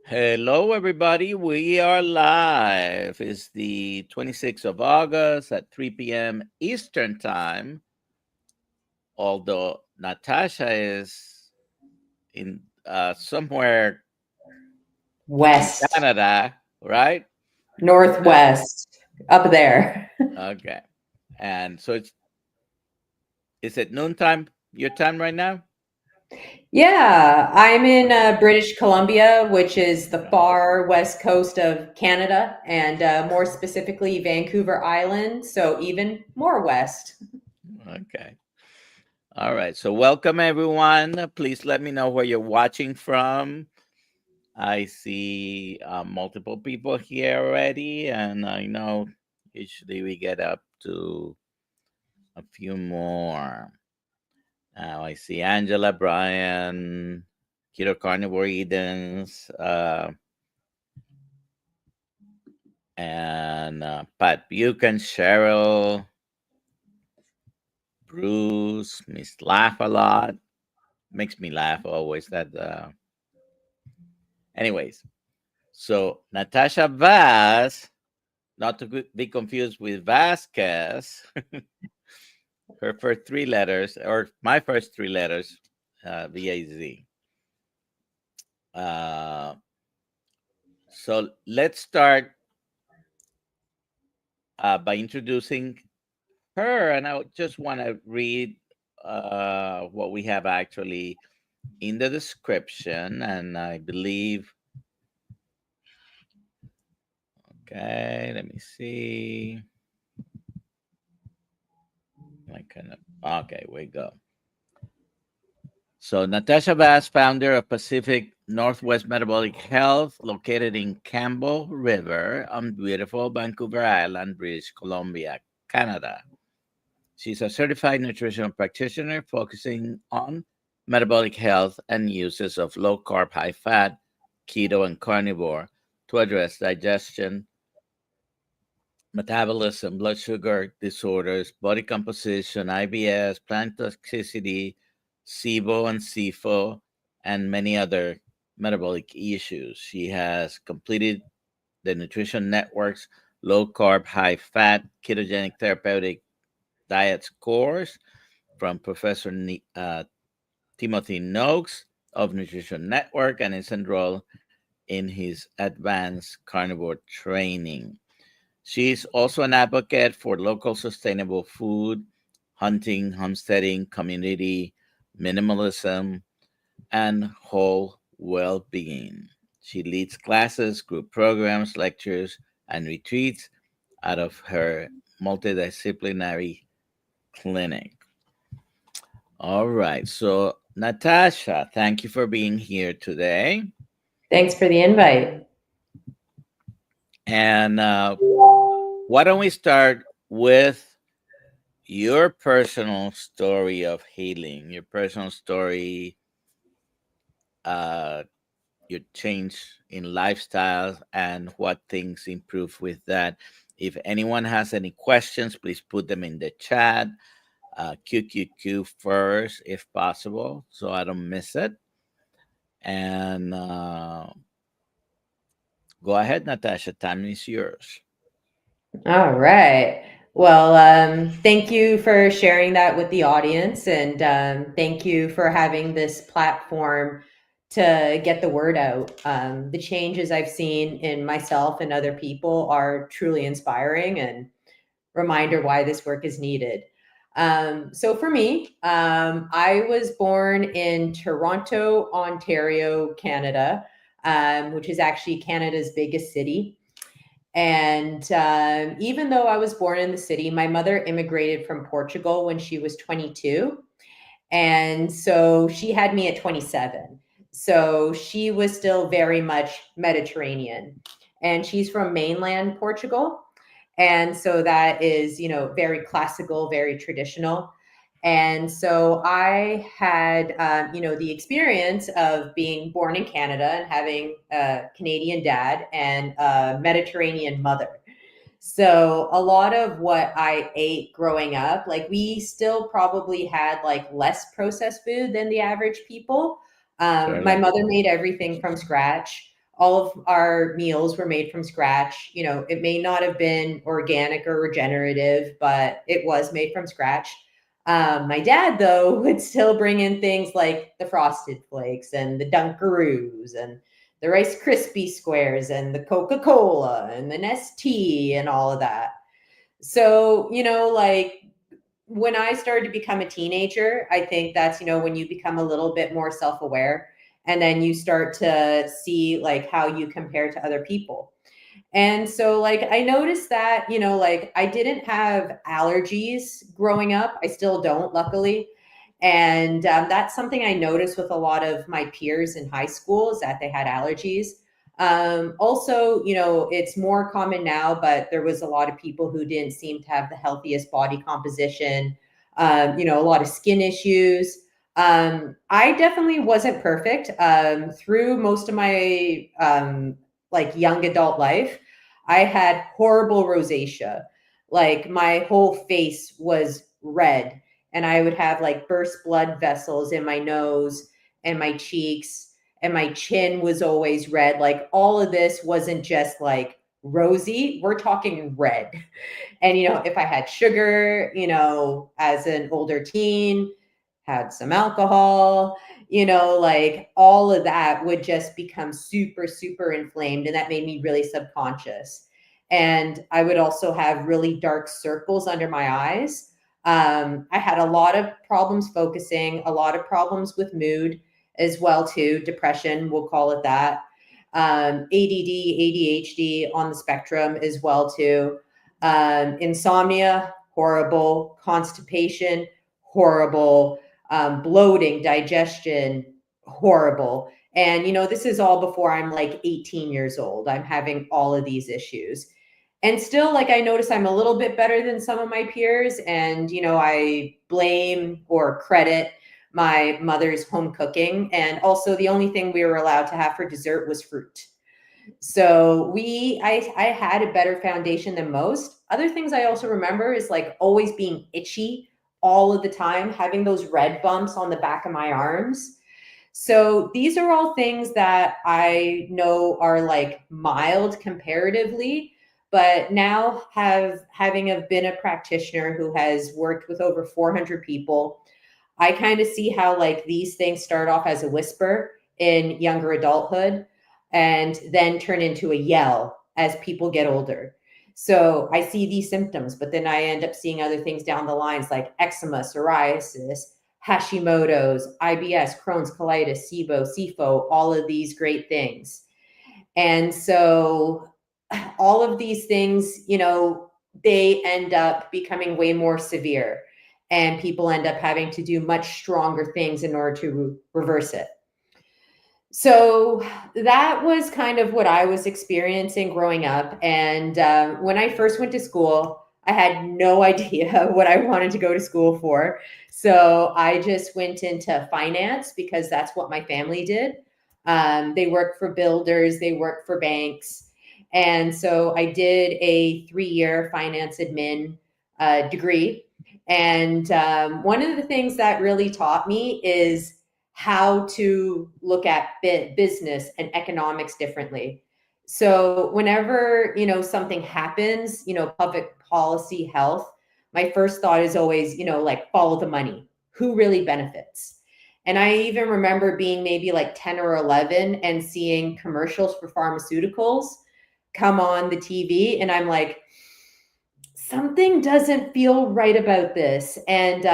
Hello, everybody. We are live. It's the 26th of August at 3 p.m. Eastern Time. Although Natasha is in somewhere in West, Canada, right? Uh, Northwest, up there. okay. And so is it noontime, your time right now? Yeah, I'm in British Columbia, which is the Okay. far west coast of Canada, and more specifically Vancouver Island, so even more west. Okay. All right. So welcome, everyone. Please let me know where you're watching from. I see multiple people here already, and I know usually we get up to a few more. Now I see Angela, Brian, Keto Carnivore Edens, and Pat Buchan, Cheryl, Bruce, Miss Laugh a lot. Makes me laugh always. Anyways, so Natasha Vaz, not to be confused with Vasquez. Her first three letters, or my first three letters, VAZ. Uh, so let's start by introducing her, and I just want to read what we have actually in the description, and I believe. Okay, let me see. I kind of okay. We go. So, Natasha Vaz, founder of Pacific NorthWest Metabolic Health, located in Campbell River on beautiful Vancouver Island, British Columbia, Canada. She's a certified nutritional practitioner focusing on metabolic health and uses of low carb, high fat, keto, and carnivore to address digestion, metabolism, blood sugar disorders, body composition, IBS, plant toxicity, SIBO and SIFO, and many other metabolic issues. She has completed the Nutrition Network's low carb, high fat, ketogenic therapeutic diets course from Professor Timothy Noakes of Nutrition Network and is enrolled in his advanced carnivore training. She's also an advocate for local sustainable food, hunting, homesteading, community, minimalism, and whole well being. She leads classes, group programs, lectures, and retreats out of her multidisciplinary clinic. All right. So, Natasha, thank you for being here today. Thanks for the invite. And why don't we start with your personal story of healing, your personal story, uh, your change in lifestyles, and what things improve with that. If anyone has any questions, please put them in the chat. QQQ first, if possible, so I don't miss it. And go ahead, Natasha. Time is yours. All right. Well, thank you for sharing that with the audience, and thank you for having this platform to get the word out. The changes I've seen in myself and other people are truly inspiring and reminder why this work is needed. So for me, I was born in Toronto, Ontario, Canada, which is actually Canada's biggest city. And even though I was born in the city, my mother immigrated from Portugal when she was 22. And so she had me at 27. So she was still very much Mediterranean. And she's from mainland Portugal. And so that is, very classical, very traditional. And so I had, the experience of being born in Canada and having a Canadian dad and a Mediterranean mother. So a lot of what I ate growing up, like we still probably had like less processed food than the average people. My mother made everything from scratch. All of our meals were made from scratch. You know, it may not have been organic or regenerative, but it was made from scratch. My dad, though, would still bring in things like the Frosted Flakes and the Dunkaroos and the Rice Krispie Squares and the Coca-Cola and the Nestea and all of that. So, you know, like when I started to become a teenager, I think that's, you know, when you become a little bit more self-aware and then you start to see like how you compare to other people. And so like I noticed that, you know, like I didn't have allergies growing up. I still don't, luckily. And that's something I noticed with a lot of my peers in high school is that they had allergies. Also, you know, it's more common now, but there was a lot of people who didn't seem to have the healthiest body composition, you know, a lot of skin issues. I definitely wasn't perfect through most of my like young adult life. I had horrible rosacea. Like my whole face was red and I would have like burst blood vessels in my nose and my cheeks, and my chin was always red. Like all of this wasn't just like rosy, we're talking red. And, you know, if I had sugar, you know, as an older teen, had some alcohol, you know, like all of that would just become super, super inflamed. And that made me really subconscious. And I would also have really dark circles under my eyes. I had a lot of problems focusing, a lot of problems with mood as well too. Depression, we'll call it that. ADD, ADHD on the spectrum as well too. Insomnia, horrible. Constipation, horrible. Bloating, digestion, horrible. And, you know, this is all before I'm like 18 years old. I'm having all of these issues. And still, like, I notice I'm a little bit better than some of my peers. And, you know, I blame or credit my mother's home cooking. And also the only thing we were allowed to have for dessert was fruit. So I had a better foundation than most. Other things I also remember is like always being itchy all of the time, having those red bumps on the back of my arms. So these are all things that I know are like mild comparatively, but now having been a practitioner who has worked with over 400 people, I kind of see how like these things start off as a whisper in younger adulthood and then turn into a yell as people get older. So I see these symptoms, but then I end up seeing other things down the lines like eczema, psoriasis, Hashimoto's, IBS, Crohn's, colitis, SIBO, SIFO, all of these great things. And so all of these things, you know, they end up becoming way more severe and people end up having to do much stronger things in order to reverse it. So that was kind of what I was experiencing growing up. And when I first went to school, I had no idea what I wanted to go to school for. So I just went into finance because that's what my family did. They worked for builders, they worked for banks. And so I did a 3-year finance admin degree. And one of the things that really taught me is how to look at business and economics differently. So whenever, you know, something happens, you know, public policy, health, my first thought is always, you know, like follow the money. Who really benefits? And I even remember being maybe like 10 or 11 and seeing commercials for pharmaceuticals come on the TV. And I'm like, something doesn't feel right about this. And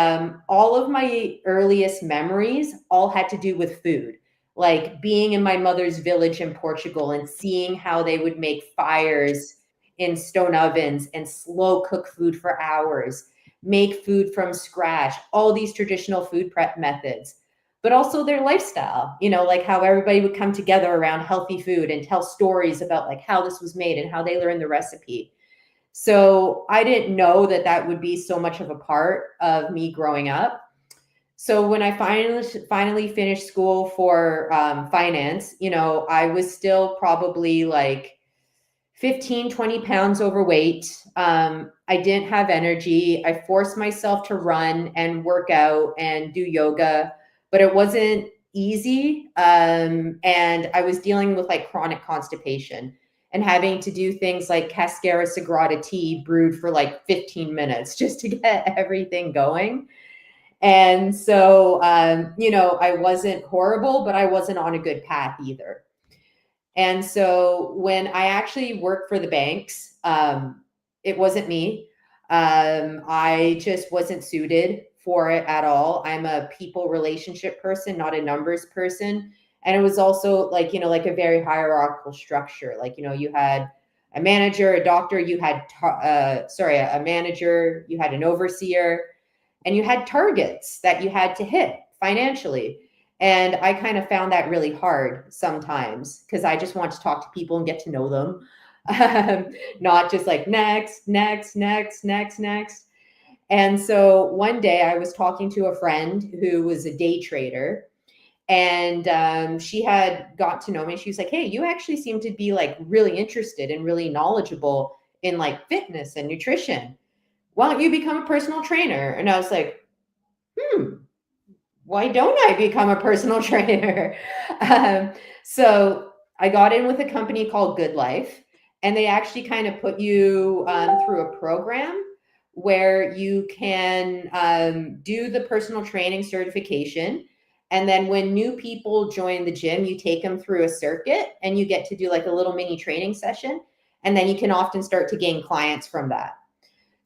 all of my earliest memories all had to do with food, like being in my mother's village in Portugal and seeing how they would make fires in stone ovens and slow cook food for hours, make food from scratch, all these traditional food prep methods, but also their lifestyle, you know, like how everybody would come together around healthy food and tell stories about like how this was made and how they learned the recipe. So I didn't know that that would be so much of a part of me growing up. So when I finally finished school for finance, you know, I was still probably like 15, 20 pounds overweight. I didn't have energy. I forced myself to run and work out and do yoga, but it wasn't easy. And I was dealing with like chronic constipation and having to do things like Cascara Sagrada tea brewed for like 15 minutes just to get everything going. And so, I wasn't horrible, but I wasn't on a good path either. And so when I actually worked for the banks, it wasn't me. I just wasn't suited for it at all. I'm a people relationship person, not a numbers person. And it was also like, like a very hierarchical structure. Like, you had a manager, a doctor, you had, a manager, you had an overseer, and you had targets that you had to hit financially. And I kind of found that really hard sometimes because I just want to talk to people and get to know them. Not just like next. And so one day I was talking to a friend who was a day trader, and she had got to know me. She was like, hey, you actually seem to be like really interested and really knowledgeable in like fitness and nutrition. Why don't you become a personal trainer? And I was like, why don't I become a personal trainer? So I got in with a company called Good Life, and they actually kind of put you through a program where you can do the personal training certification. And then when new people join the gym, you take them through a circuit and you get to do like a little mini training session. And then you can often start to gain clients from that.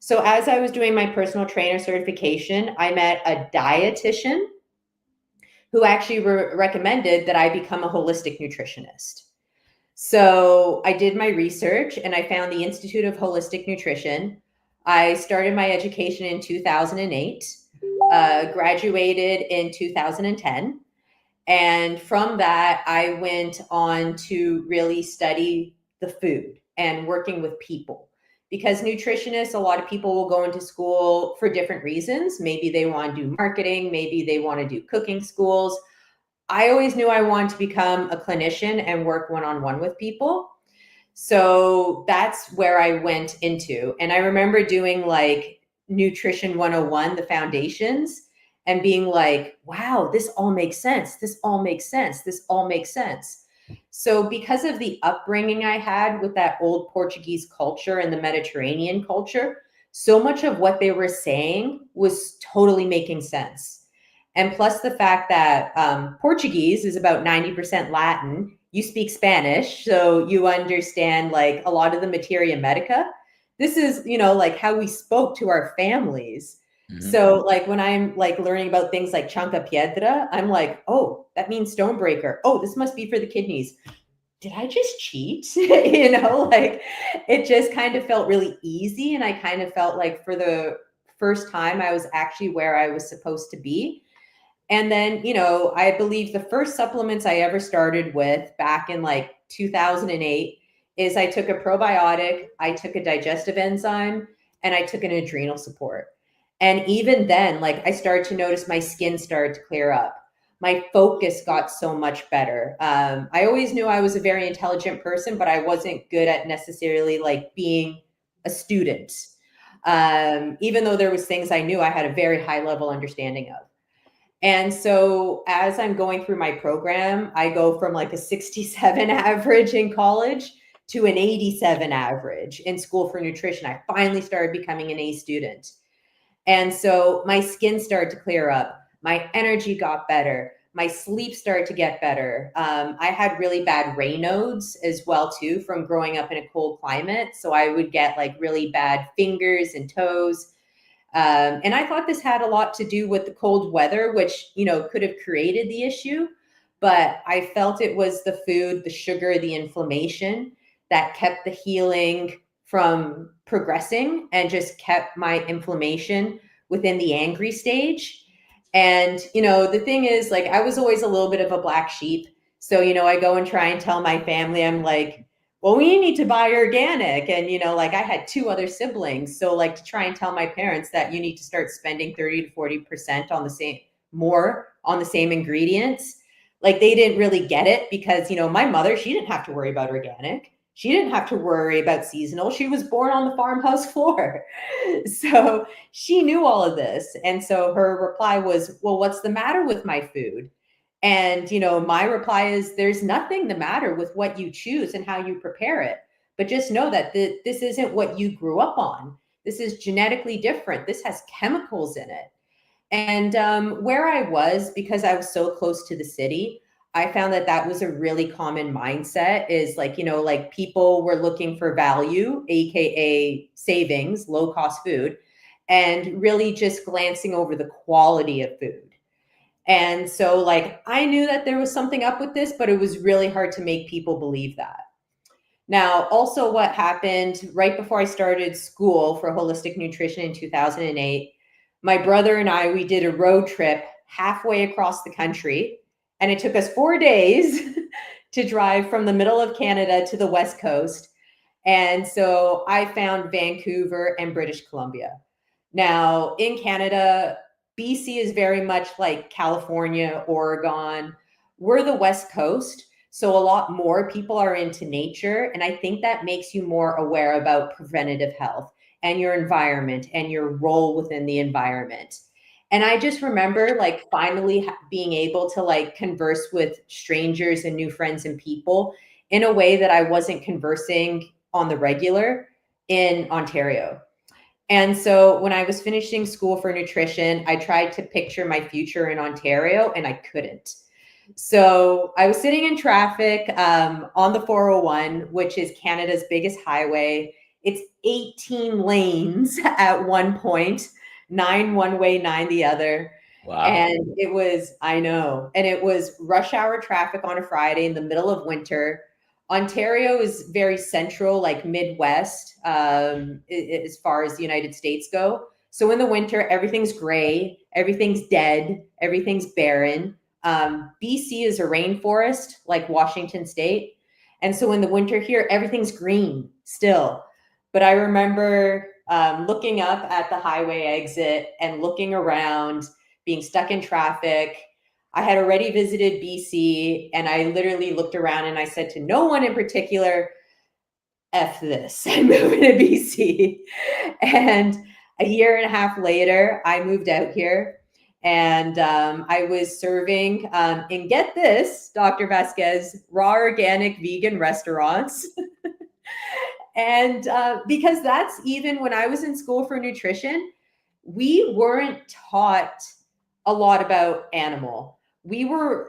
So as I was doing my personal trainer certification, I met a dietitian who actually recommended that I become a holistic nutritionist. So I did my research and I found the Institute of Holistic Nutrition. I started my education in 2008, graduated in 2010. And from that, I went on to really study the food and working with people. Because nutritionists, a lot of people will go into school for different reasons. Maybe they want to do marketing, maybe they want to do cooking schools. I always knew I wanted to become a clinician and work one-on-one with people. So that's where I went into. And I remember doing like Nutrition 101, the foundations, and being like, wow, this all makes sense. This all makes sense. This all makes sense. So because of the upbringing I had with that old Portuguese culture and the Mediterranean culture, so much of what they were saying was totally making sense. And plus the fact that Portuguese is about 90% Latin, you speak Spanish, so you understand like a lot of the materia medica. This is, like how we spoke to our families. Mm-hmm. So like when I'm like learning about things like chanca piedra, I'm like, oh, that means stonebreaker. Oh, this must be for the kidneys. Did I just cheat? Like it just kind of felt really easy. And I kind of felt like for the first time, I was actually where I was supposed to be. And then, I believe the first supplements I ever started with back in like 2008 is I took a probiotic, I took a digestive enzyme, and I took an adrenal support. And even then, like I started to notice my skin started to clear up. My focus got so much better. I always knew I was a very intelligent person, but I wasn't good at necessarily like being a student. Even though there was things I knew, I had a very high level understanding of. And so as I'm going through my program, I go from like a 67 average in college to an 87 average in school for nutrition. I finally started becoming an A student. And so my skin started to clear up. My energy got better. My sleep started to get better. I had really bad Raynaud's as well too from growing up in a cold climate. So I would get like really bad fingers and toes. And I thought this had a lot to do with the cold weather, which, could have created the issue. But I felt it was the food, the sugar, the inflammation that kept the healing from progressing and just kept my inflammation within the angry stage. And, the thing is, like, I was always a little bit of a black sheep. So, I go and try and tell my family, I'm like, well, we need to buy organic. And, like I had 2 other siblings. So like to try and tell my parents that you need to start spending 30 to 40% on the same ingredients. Like they didn't really get it because, my mother, she didn't have to worry about organic. She didn't have to worry about seasonal. She was born on the farmhouse floor. So she knew all of this. And so her reply was, well, what's the matter with my food? And, my reply is there's nothing the matter with what you choose and how you prepare it. But just know that this isn't what you grew up on. This is genetically different. This has chemicals in it. And where I was, because I was so close to the city, I found that was a really common mindset is like people were looking for value, AKA savings, low cost food, and really just glancing over the quality of food. And so I knew that there was something up with this, but it was really hard to make people believe that. Now, also what happened right before I started school for holistic nutrition in 2008, my brother and I, we did a road trip halfway across the country, and it took us 4 days to drive from the middle of Canada to the West Coast. And so I found Vancouver and British Columbia. Now, in Canada, BC is very much like California, Oregon. We're the West Coast, so a lot more people are into nature. And I think that makes you more aware about preventative health and your environment and your role within the environment. And I just remember finally being able to converse with strangers and new friends and people in a way that I wasn't conversing on the regular in Ontario. And so when I was finishing school for nutrition, I tried to picture my future in Ontario and I couldn't. So I was sitting in traffic on the 401, which is Canada's biggest highway. It's 18 lanes at one point, 9 one way, 9 the other. Wow. And it was, I know, and it was rush hour traffic on a Friday in the middle of winter. Ontario is very central, like Midwest, as far as the United States go. So in the winter, everything's gray, everything's dead, everything's barren. BC is a rainforest, like Washington State. And so in the winter here, everything's green still. But I remember looking up at the highway exit and looking around, being stuck in traffic. I had already visited BC, and I literally looked around and I said to no one in particular, F this, I'm moving to BC. And a year and a half later, I moved out here, and I was serving, and get this, Dr. Vasquez, raw organic vegan restaurants. And because that's even when I was in school for nutrition, we weren't taught a lot about animal.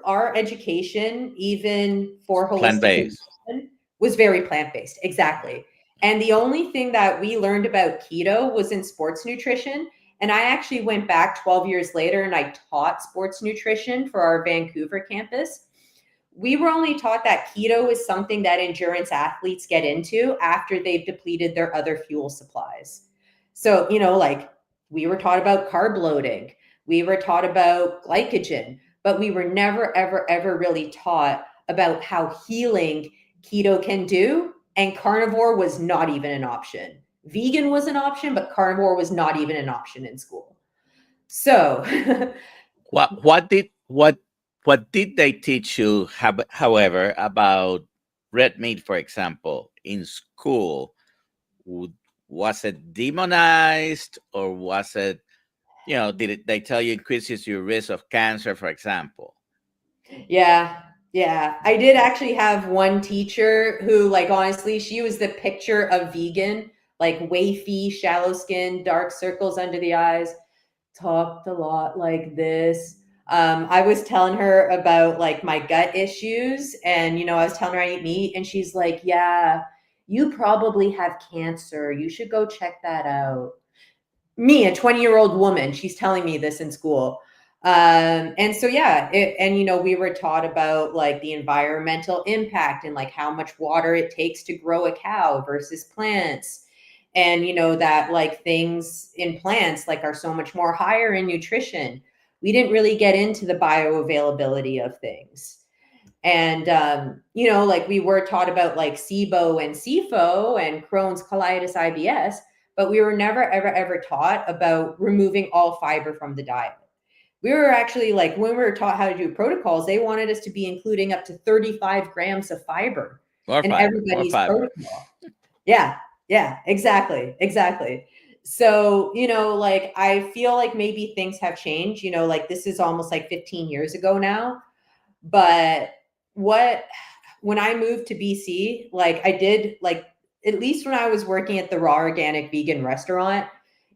Our education, even for holistic Plant-based. nutrition, was very plant-based. Exactly. And the only thing that we learned about keto was in sports nutrition. And I actually went back 12 years later and I taught sports nutrition for our Vancouver campus. We were only taught that keto is something that endurance athletes get into after they've depleted their other fuel supplies. So, we were taught about carb loading. We were taught about glycogen, but we were never, ever, ever really taught about how healing keto can do. And carnivore was not even an option. Vegan was an option, but carnivore was not even an option in school. So what did they teach you, however, about red meat, for example, in school? Was it demonized, or was it, did they tell you increases your risk of cancer, for example? Yeah. I did actually have one teacher who, honestly, she was the picture of vegan, wafy, shallow skin, dark circles under the eyes, talked a lot like this. I was telling her about my gut issues, and I was telling her I eat meat, and she's like, yeah, you probably have cancer. You should go check that out. Me, a 20-year-old woman, she's telling me this in school. And so, yeah, we were taught about the environmental impact and how much water it takes to grow a cow versus plants. And, that things in plants are so much more higher in nutrition. We didn't really get into the bioavailability of things. And, we were taught about SIBO and SIFO and Crohn's, colitis, IBS, but we were never, ever, ever taught about removing all fiber from the diet. We were actually when we were taught how to do protocols, they wanted us to be including up to 35 grams of fiber in everybody's protocol. Yeah, exactly. So, I feel maybe things have changed, this is almost 15 years ago now. But when I moved to BC, like I did, like at least when I was working at the raw organic vegan restaurant,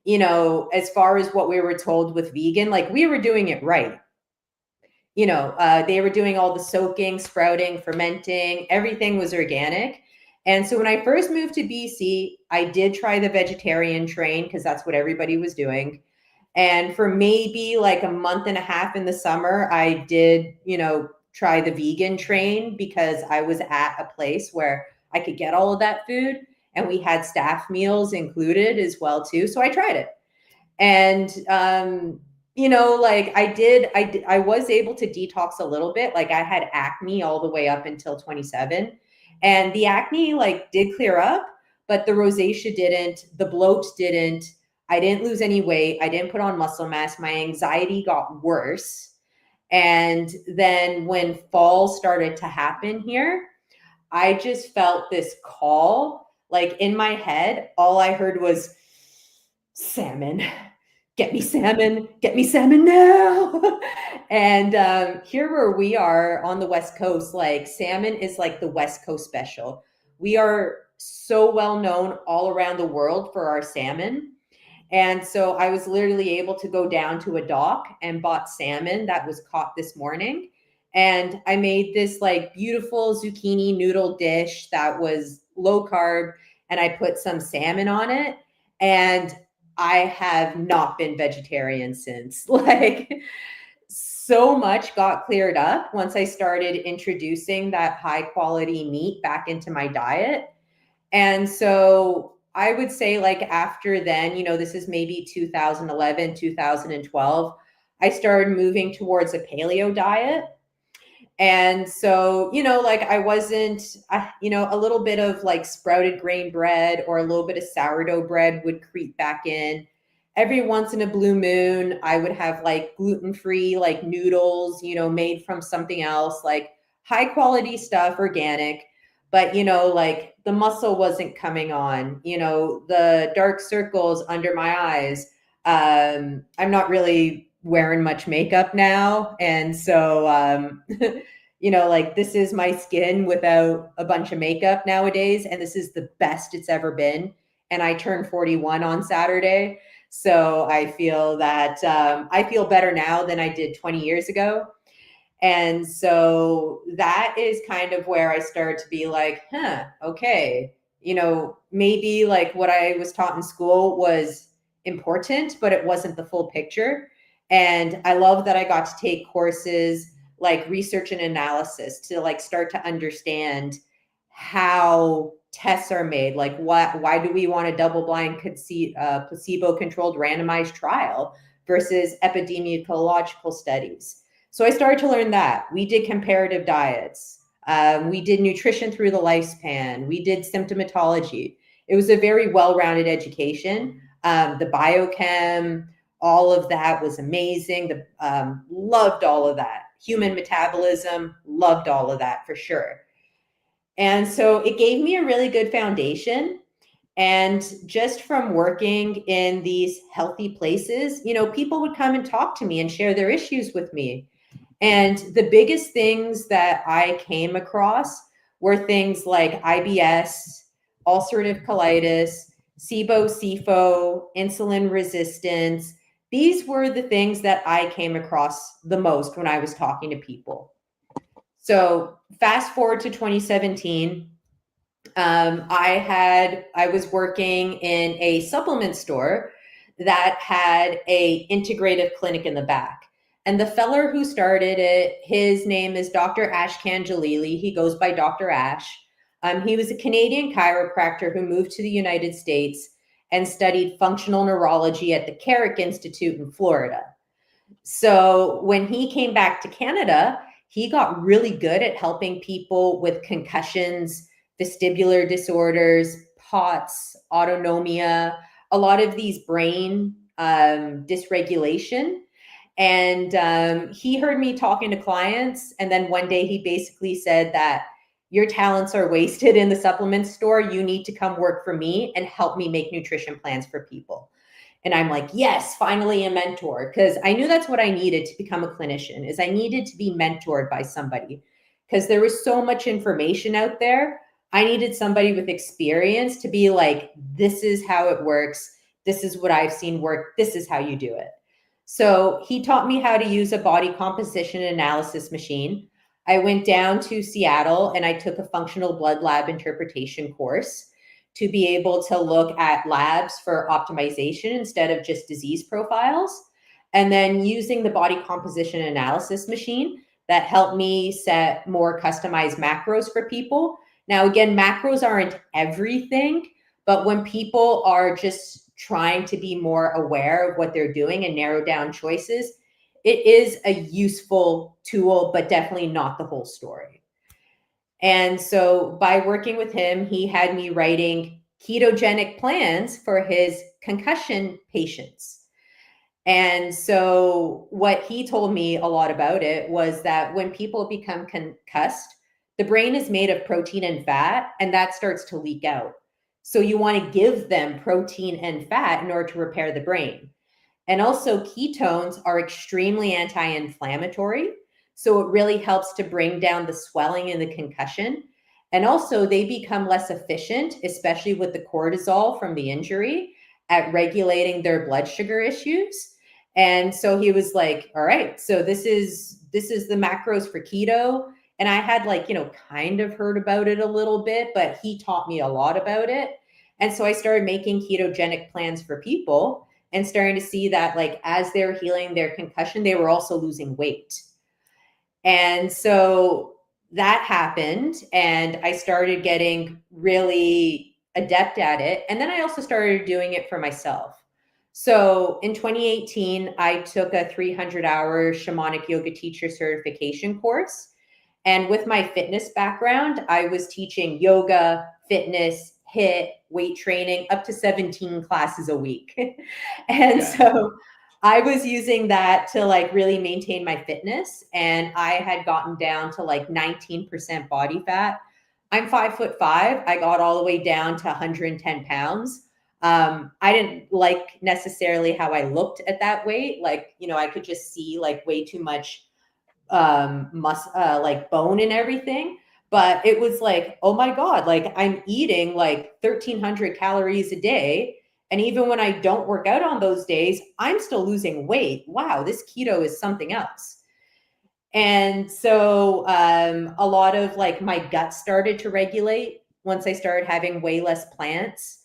you know, as far as what we were told with vegan, like we were doing it right. You know, they were doing all the soaking, sprouting, fermenting, everything was organic. And so when I first moved to BC, I did try the vegetarian train because that's what everybody was doing. And for maybe like a month and a half in the summer, I did, you know, try the vegan train because I was at a place where I could get all of that food and we had staff meals included as well too. So I tried it. And you know, like I was able to detox a little bit. Like I had acne all the way up until 27, and the acne like did clear up, but the rosacea didn't, the bloat didn't. I didn't lose any weight. I didn't put on muscle mass. My anxiety got worse. And then when fall started to happen here, I just felt this call. Like in my head, all I heard was salmon. Get me salmon now. And here where we are on the West Coast, like salmon is like the West Coast special. We are so well known all around the world for our salmon. And so I was literally able to go down to a dock and bought salmon that was caught this morning. And I made this like beautiful zucchini noodle dish that was low carb. And I put some salmon on it. And I have not been vegetarian since. Like so much got cleared up once I started introducing that high quality meat back into my diet. And so I would say like after then, you know, this is maybe 2011, 2012, I started moving towards a paleo diet. And so, you know, like I wasn't, you know, a little bit of like sprouted grain bread or a little bit of sourdough bread would creep back in. Every once in a blue moon, I would have like gluten-free, like noodles, you know, made from something else, like high quality stuff, organic. But, you know, like the muscle wasn't coming on, you know, the dark circles under my eyes. I'm not really wearing much makeup now. And so, you know, like this is my skin without a bunch of makeup nowadays. And this is the best it's ever been. And I turned 41 on Saturday. So I feel that I feel better now than I did 20 years ago. And so that is kind of where I started to be like, okay, you know, maybe like what I was taught in school was important, but it wasn't the full picture. And I love that I got to take courses like research and analysis to like start to understand how tests are made. Like why do we want a double-blind placebo-controlled randomized trial versus epidemiological studies? So I started to learn that. We did comparative diets. We did nutrition through the lifespan. We did symptomatology. It was a very well-rounded education. The biochem, all of that was amazing. Loved all of that. Human metabolism, loved all of that for sure. And so it gave me a really good foundation. And just from working in these healthy places, you know, people would come and talk to me and share their issues with me. And the biggest things that I came across were things like IBS, ulcerative colitis, SIBO, SIFO, insulin resistance. These were the things that I came across the most when I was talking to people. So fast forward to 2017, I was working in a supplement store that had a integrative clinic in the back. And the feller who started it, his name is Dr. Ash Kanjalili. He goes by Dr. Ash. He was a Canadian chiropractor who moved to the United States and studied functional neurology at the Carrick Institute in Florida. So when he came back to Canada, he got really good at helping people with concussions, vestibular disorders, POTS, autonomia, a lot of these brain dysregulation. And he heard me talking to clients. And then one day he basically said that your talents are wasted in the supplement store. You need to come work for me and help me make nutrition plans for people. And I'm like, yes, finally a mentor, because I knew that's what I needed to become a clinician, is I needed to be mentored by somebody, because there was so much information out there. I needed somebody with experience to be like, this is how it works. This is what I've seen work. This is how you do it. So he taught me how to use a body composition analysis machine. I went down to Seattle and I took a functional blood lab interpretation course to be able to look at labs for optimization instead of just disease profiles. And then using the body composition analysis machine, that helped me set more customized macros for people. Now, again, macros aren't everything, but when people are just trying to be more aware of what they're doing and narrow down choices, it is a useful tool, but definitely not the whole story. And so by working with him, he had me writing ketogenic plans for his concussion patients. And so what he told me a lot about it was that when people become concussed, the brain is made of protein and fat, and that starts to leak out. So you want to give them protein and fat in order to repair the brain. And also ketones are extremely anti-inflammatory. So it really helps to bring down the swelling and the concussion. And also they become less efficient, especially with the cortisol from the injury, at regulating their blood sugar issues. And so he was like, all right, so this is the macros for keto. And I had kind of heard about it a little bit, but he taught me a lot about it. And so I started making ketogenic plans for people and starting to see that as they were healing their concussion, they were also losing weight. And so that happened and I started getting really adept at it. And then I also started doing it for myself. So in 2018, I took a 300-hour shamanic yoga teacher certification course. And with my fitness background, I was teaching yoga, fitness, HIIT, weight training, up to 17 classes a week. And so I was using that to really maintain my fitness. And I had gotten down to 19% body fat. I'm 5'5". I got all the way down to 110 pounds. I didn't like necessarily how I looked at that weight. I could just see way too much bone and everything. But it was oh my God, I'm eating 1,300 calories a day. And even when I don't work out on those days, I'm still losing weight. Wow, this keto is something else. And so a lot of my gut started to regulate once I started having way less plants.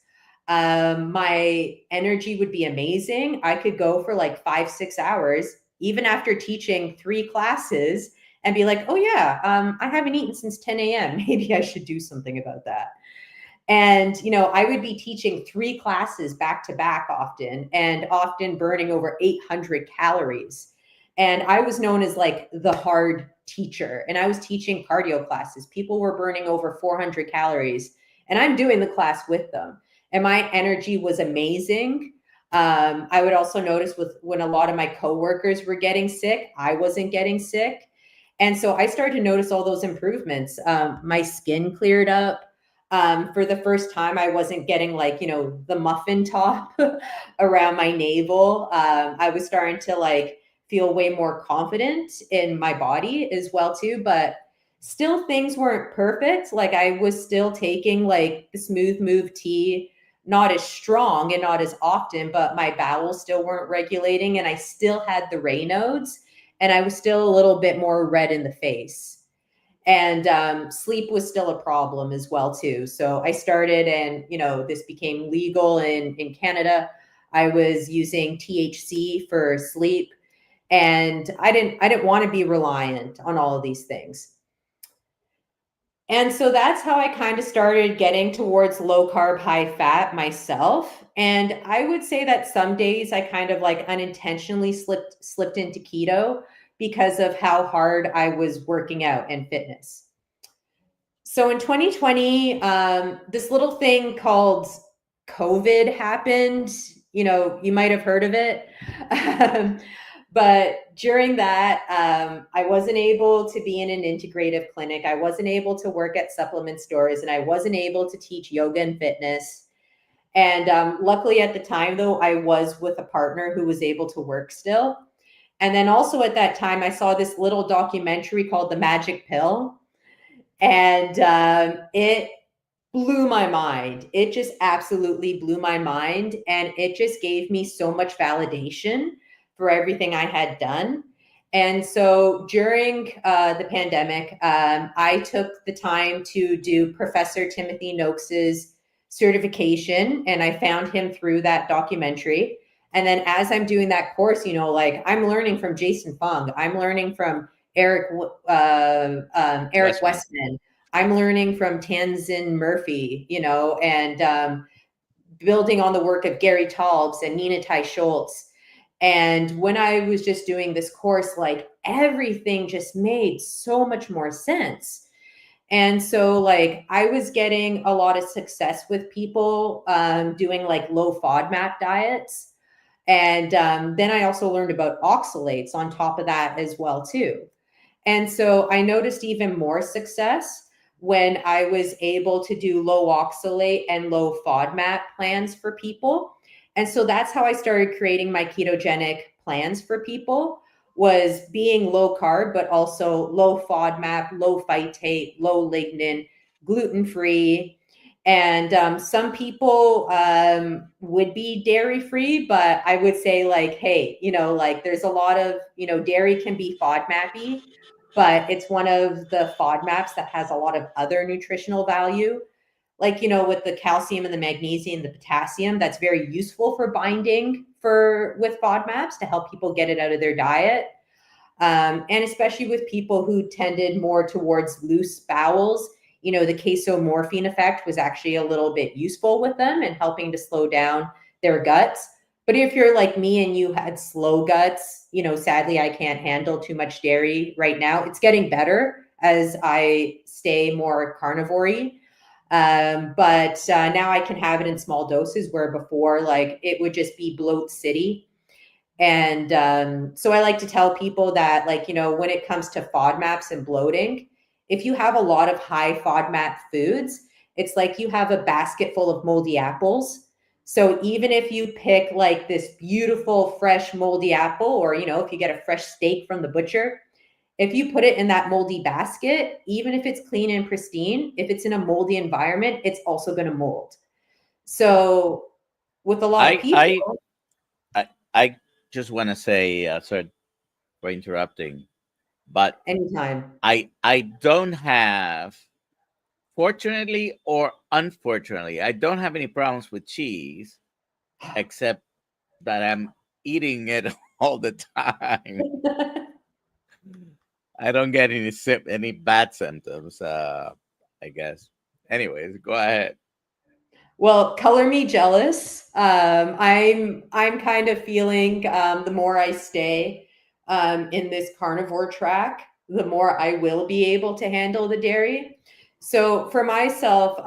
My energy would be amazing. I could go for 5-6 hours, even after teaching 3 classes, and be like, oh yeah, I haven't eaten since 10 a.m. Maybe I should do something about that. And, I would be teaching 3 classes back to back often, and often burning over 800 calories. And I was known as the hard teacher, and I was teaching cardio classes. People were burning over 400 calories, and I'm doing the class with them. And my energy was amazing. I would also notice when a lot of my coworkers were getting sick, I wasn't getting sick. And so I started to notice all those improvements. My skin cleared up. For the first time, I wasn't getting the muffin top around my navel. I was starting to feel way more confident in my body as well too, but still things weren't perfect. I was still taking the Smooth Move tea, not as strong and not as often, but my bowels still weren't regulating and I still had the Raynaud's and I was still a little bit more red in the face. And sleep was still a problem as well too. So I started, and this became legal in Canada. I was using THC for sleep, and I didn't want to be reliant on all of these things. And so that's how I kind of started getting towards low carb, high fat myself. And I would say that some days I kind of unintentionally slipped into keto because of how hard I was working out and fitness. So in 2020, this little thing called COVID happened. You might have heard of it. But during that, I wasn't able to be in an integrative clinic. I wasn't able to work at supplement stores, and I wasn't able to teach yoga and fitness. And luckily at the time, though, I was with a partner who was able to work still. And then also at that time, I saw this little documentary called The Magic Pill. And it blew my mind. It just absolutely blew my mind. And it just gave me so much validation for everything I had done. And so during the pandemic, I took the time to do Professor Timothy Noakes's certification, and I found him through that documentary. And then as I'm doing that course, you know, like I'm learning from Jason Fung, I'm learning from Eric Westman. I'm learning from Tanzin Murphy, you know, and building on the work of Gary Taubes and Nina Tai Schultz. And when I was just doing this course, like everything just made so much more sense. And so like I was getting a lot of success with people doing like low FODMAP diets. And then I also learned about oxalates on top of that as well too. And so I noticed even more success when I was able to do low oxalate and low FODMAP plans for people. And so that's how I started creating my ketogenic plans for people, was being low carb, but also low FODMAP, low phytate, low lignin, gluten-free. And some people would be dairy free, but I would say like, hey, you know, like there's a lot of, you know, dairy can be FODMAPy, but it's one of the FODMAPs that has a lot of other nutritional value. Like, you know, with the calcium and the magnesium, the potassium, that's very useful for binding with FODMAPs to help people get it out of their diet. And especially with people who tended more towards loose bowels, you know, the casomorphine effect was actually a little bit useful with them and helping to slow down their guts. But if you're like me and you had slow guts, you know, sadly, I can't handle too much dairy right now. It's getting better as I stay more carnivore-y. But now I can have it in small doses, where before, like, it would just be bloat city. And so I like to tell people that, like, you know, when it comes to FODMAPs and bloating, if you have a lot of high FODMAP foods, it's like you have a basket full of moldy apples. So even if you pick like this beautiful, fresh, moldy apple, or, you know, if you get a fresh steak from the butcher, if you put it in that moldy basket, even if it's clean and pristine, if it's in a moldy environment, it's also going to mold. So with a lot of people, I just want to say, sorry for interrupting, but anytime. I don't have, fortunately or unfortunately, I don't have any problems with cheese, except that I'm eating it all the time. I don't get any bad symptoms, I guess. Anyways, go ahead. Well, color me jealous. I'm kind of feeling the more I stay in this carnivore track, the more I will be able to handle the dairy. So for myself,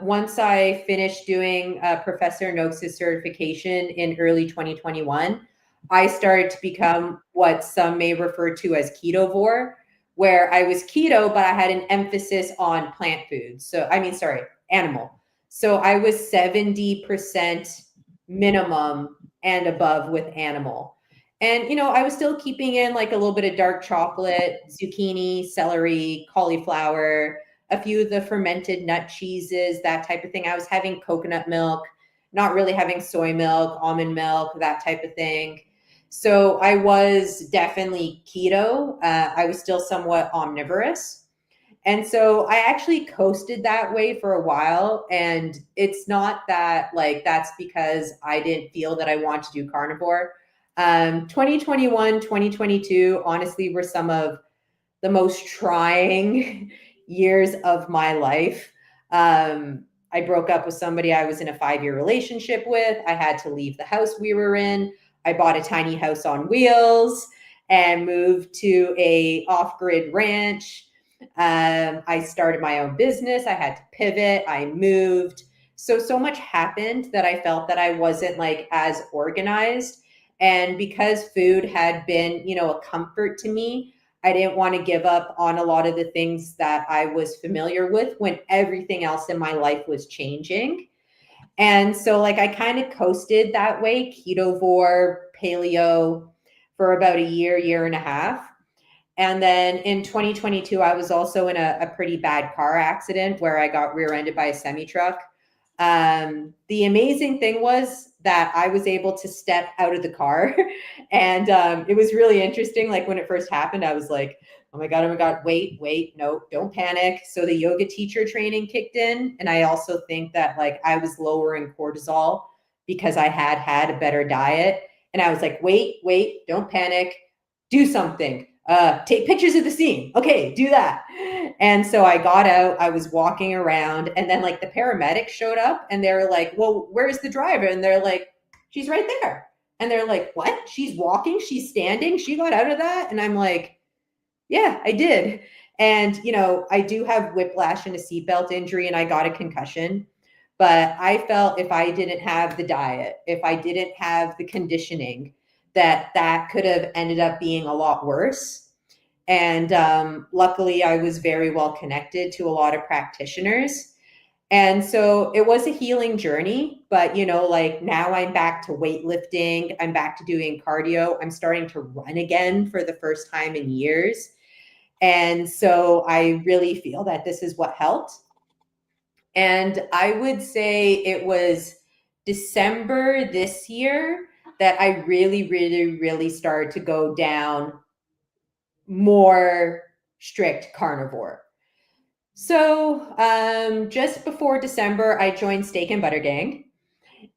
once I finished doing Professor Noakes' certification in early 2021, I started to become what some may refer to as ketovore, where I was keto, but I had an emphasis on plant foods. So, I mean, sorry, animal. So I was 70% minimum and above with animal. And, you know, I was still keeping in like a little bit of dark chocolate, zucchini, celery, cauliflower, a few of the fermented nut cheeses, that type of thing. I was having coconut milk, not really having soy milk, almond milk, that type of thing. So I was definitely keto. I was still somewhat omnivorous. And so I actually coasted that way for a while. And it's not that like that's because I didn't feel that I want to do carnivore. 2021, 2022, honestly, were some of the most trying years of my life. I broke up with somebody I was in a 5-year relationship with. I had to leave the house we were in. I bought a tiny house on wheels and moved to a off-grid ranch. I started my own business. I had to pivot. I moved. So much happened that I felt that I wasn't like as organized. And because food had been, you know, a comfort to me, I didn't want to give up on a lot of the things that I was familiar with when everything else in my life was changing. And so like I kind of coasted that way, ketovore, paleo, for about a year and a half. And then in 2022, I was also in a pretty bad car accident where I got rear-ended by a semi-truck. The amazing thing was that I was able to step out of the car. And it was really interesting. Like when it first happened, I was like, oh my God, wait, no, don't panic. So the yoga teacher training kicked in. And I also think that like I was lowering cortisol because I had a better diet. And I was like, wait, don't panic, do something. Take pictures of the scene. Okay, do that. And so I got out, I was walking around, and then like the paramedics showed up and they're like, well, where's the driver? And they're like, she's right there. And they're like, what? She's walking, she's standing, she got out of that? And I'm like, yeah, I did. And, you know, I do have whiplash and a seatbelt injury and I got a concussion. But I felt if I didn't have the diet, if I didn't have the conditioning, that could have ended up being a lot worse. And luckily, I was very well connected to a lot of practitioners. And so it was a healing journey. But, you know, like now I'm back to weightlifting, I'm back to doing cardio, I'm starting to run again for the first time in years. And so I really feel that this is what helped. And I would say it was December this year that I really started to go down more strict carnivore. So just before December, I joined Steak and Butter Gang.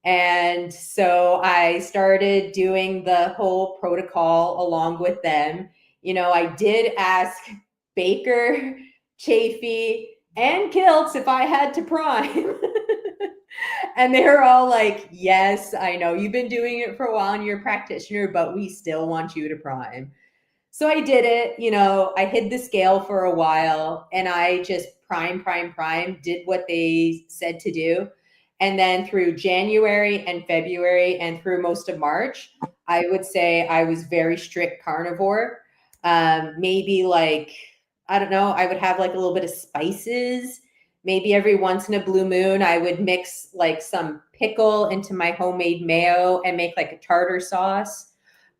And so I started doing the whole protocol along with them. You know, I did ask Baker, Chafee, and Kiltz if I had to prime. And they were all like, yes, I know you've been doing it for a while and you're a practitioner, but we still want you to prime. So I did it, you know, I hid the scale for a while and I just prime, did what they said to do. And then through January and February and through most of March, I would say I was very strict carnivore. Maybe like, I don't know, I would have like a little bit of spices. Maybe every once in a blue moon, I would mix like some pickle into my homemade mayo and make like a tartar sauce.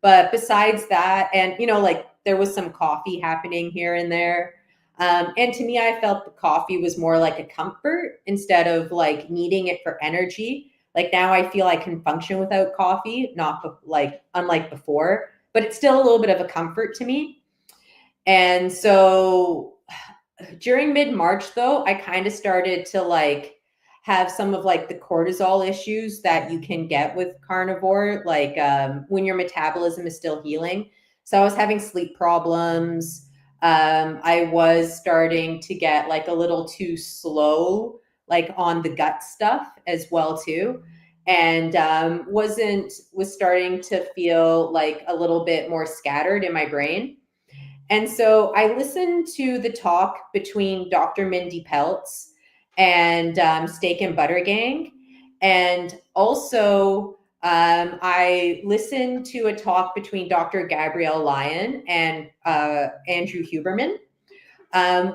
But besides that, and you know, like there was some coffee happening here and there. And to me, I felt the coffee was more like a comfort instead of like needing it for energy. Like now I feel I can function without coffee, not like unlike before, but it's still a little bit of a comfort to me. And so during mid-March though, I kind of started to like have some of like the cortisol issues that you can get with carnivore, like when your metabolism is still healing. So I was having sleep problems. I was starting to get like a little too slow, like on the gut stuff as well too. And was starting to feel like a little bit more scattered in my brain. And so I listened to the talk between Dr. Mindy Peltz and Steak and Butter Gang. And also I listened to a talk between Dr. Gabrielle Lyon and Andrew Huberman,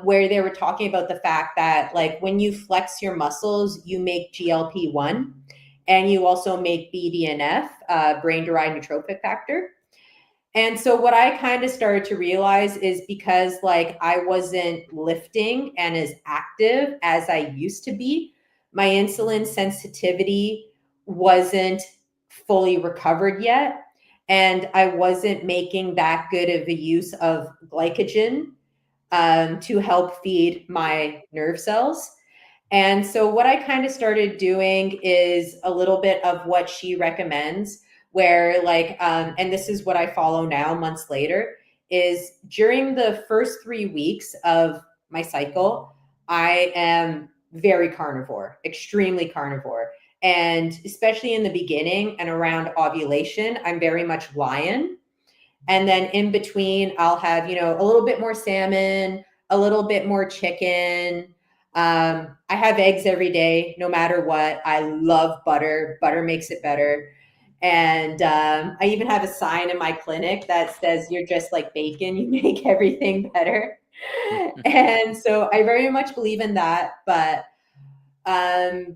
where they were talking about the fact that like when you flex your muscles, you make GLP-1 and you also make BDNF, brain-derived neurotrophic factor. And so what I kind of started to realize is because like I wasn't lifting and as active as I used to be, my insulin sensitivity wasn't fully recovered yet. And I wasn't making that good of a use of glycogen to help feed my nerve cells. And so what I kind of started doing is a little bit of what she recommends, where like, and this is what I follow now months later, is during the first 3 weeks of my cycle, I am very carnivore, extremely carnivore. And especially in the beginning and around ovulation, I'm very much lion. And then in between, I'll have, you know, a little bit more salmon, a little bit more chicken. I have eggs every day, no matter what. I love butter. Butter makes it better. And I even have a sign in my clinic that says, you're just like bacon, you make everything better. And so I very much believe in that. But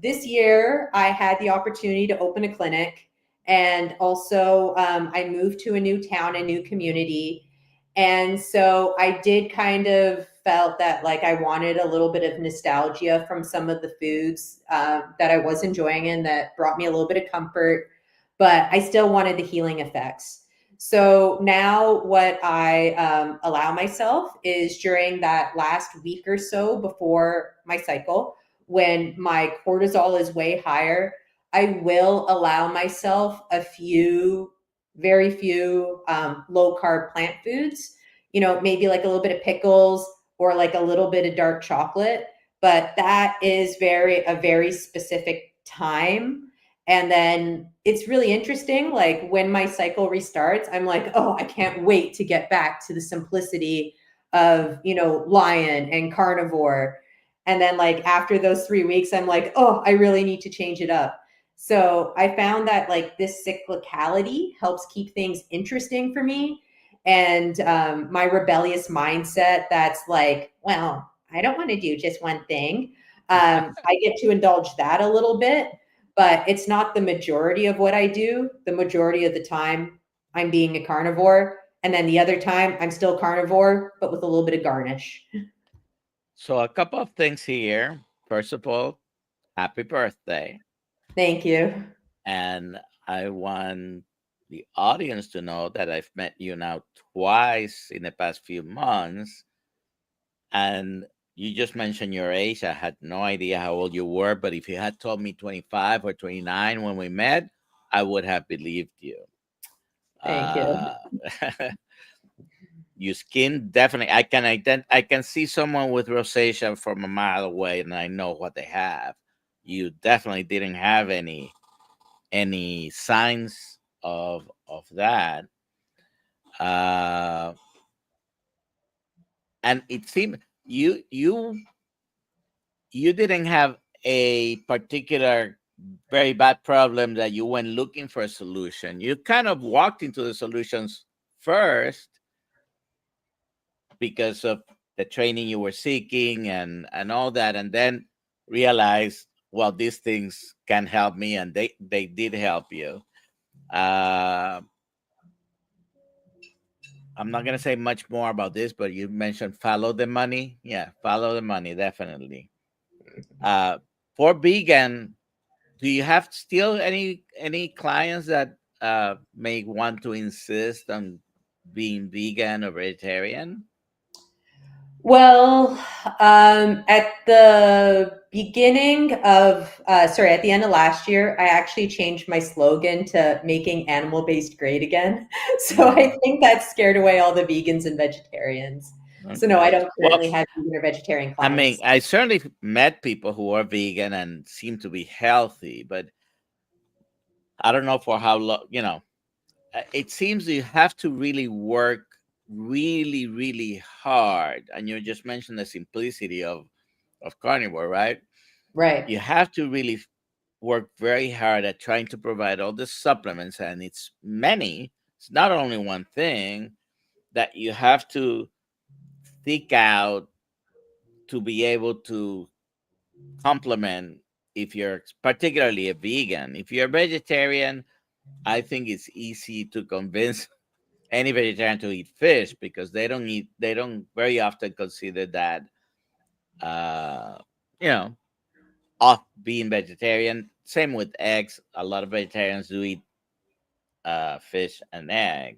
This year, I had the opportunity to open a clinic, and also I moved to a new town, a new community. And so I did kind of felt that like I wanted a little bit of nostalgia from some of the foods that I was enjoying and that brought me a little bit of comfort, but I still wanted the healing effects. So now what I allow myself is during that last week or so before my cycle, when my cortisol is way higher, I will allow myself a few, very few low carb plant foods, maybe like a little bit of pickles or like a little bit of dark chocolate. But that is a very specific time. And then it's really interesting. Like when my cycle restarts, I'm like, oh, I can't wait to get back to the simplicity of, lion and carnivore. And then like after those 3 weeks, I'm like, oh, I really need to change it up. So I found that like this cyclicality helps keep things interesting for me. And my rebellious mindset that's like, well, I don't want to do just one thing. I get to indulge that a little bit, but it's not the majority of what I do. The majority of the time, I'm being a carnivore. And then the other time, I'm still carnivore, but with a little bit of garnish. So a couple of things here. First of all, happy birthday. Thank you. And I want the audience to know that I've met you now twice in the past few months. And you just mentioned your age. I had no idea how old you were, but if you had told me 25 or 29 when we met, I would have believed you. Thank you. Your skin definitely, I can see someone with rosacea from a mile away, and I know what they have. You definitely didn't have any signs of that. And it seemed you didn't have a particular very bad problem that you went looking for a solution. You kind of walked into the solutions first because of the training you were seeking and all that, and then realized, well, these things can help me, and they did help you. uh I'm not going to say much more about this, but you mentioned follow the money. Yeah, follow the money, definitely. For vegan, do you have still any clients that may want to insist on being vegan or vegetarian? Well, at the at the end of last year, I actually changed my slogan to making animal-based great again. So I think that scared away all the vegans and vegetarians. So no, Okay. I don't Well, currently have vegan or vegetarian I mean, clients. I certainly met people who are vegan and seem to be healthy, but I don't know for how long, it seems you have to really work really, really hard. And you just mentioned the simplicity of carnivore, right? Right. You have to really work very hard at trying to provide all the supplements, and it's many. It's not only one thing that you have to seek out to be able to complement. If you're particularly a vegan, if you're a vegetarian, I think it's easy to convince any vegetarian to eat fish because they don't very often consider that uh you know off being vegetarian. Same with eggs. A lot of vegetarians do eat fish and egg.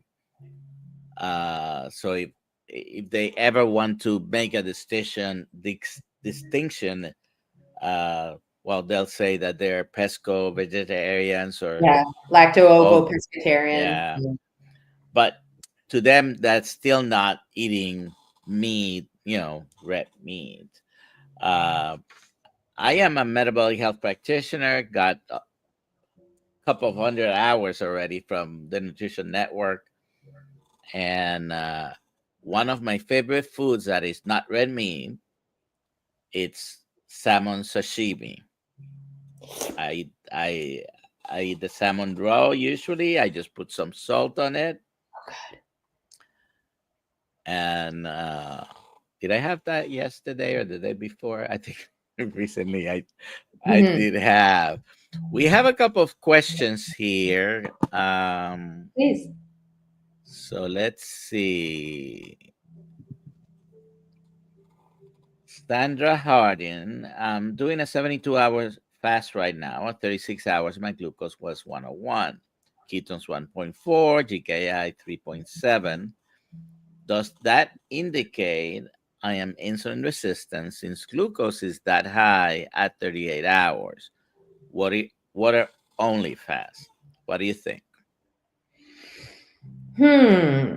So if they ever want to make a distinction, uh well, they'll say that they're pesco vegetarians or Yeah. Lacto ovo oh pescatarian. yeah. But to them, that's still not eating meat, red meat. Uh, I am a metabolic health practitioner, got a couple of 100 hours already from the Nutrition Network. And one of my favorite foods that is not red meat, it's salmon sashimi. I, I, I eat the salmon raw usually. I just put some salt on it. And did I have that yesterday or the day before? I think recently. I Mhm. did have. We have a couple of questions here. Please. So let's see. Sandra Hardin, I'm doing a 72 hours fast right now. At 36 hours, my glucose was 101, ketones 1.4, GKI 3.7. Does that indicate I am insulin resistant since glucose is that high at 38 hours? What are only fast? What do you think? Hmm.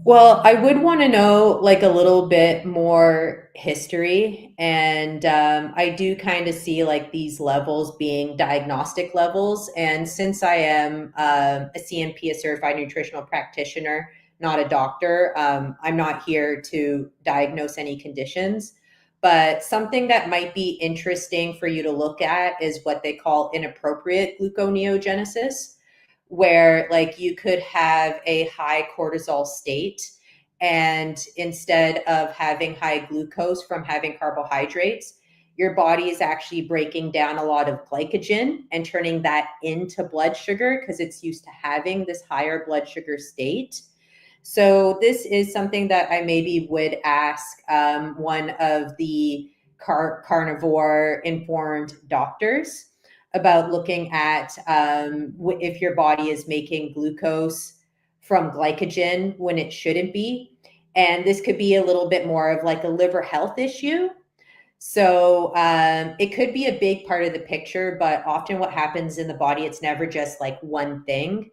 Well, I would want to know like a little bit more history. And I do kind of see like these levels being diagnostic levels. And since I am a CNP, a certified nutritional practitioner, not a doctor, I'm not here to diagnose any conditions. But something that might be interesting for you to look at is what they call inappropriate gluconeogenesis, where like you could have a high cortisol state, and instead of having high glucose from having carbohydrates, your body is actually breaking down a lot of glycogen and turning that into blood sugar because it's used to having this higher blood sugar state. So this is something that I maybe would ask one of the carnivore informed doctors about, looking at if your body is making glucose from glycogen when it shouldn't be. And this could be a little bit more of like a liver health issue. So it could be a big part of the picture, but often what happens in the body, it's never just like one thing.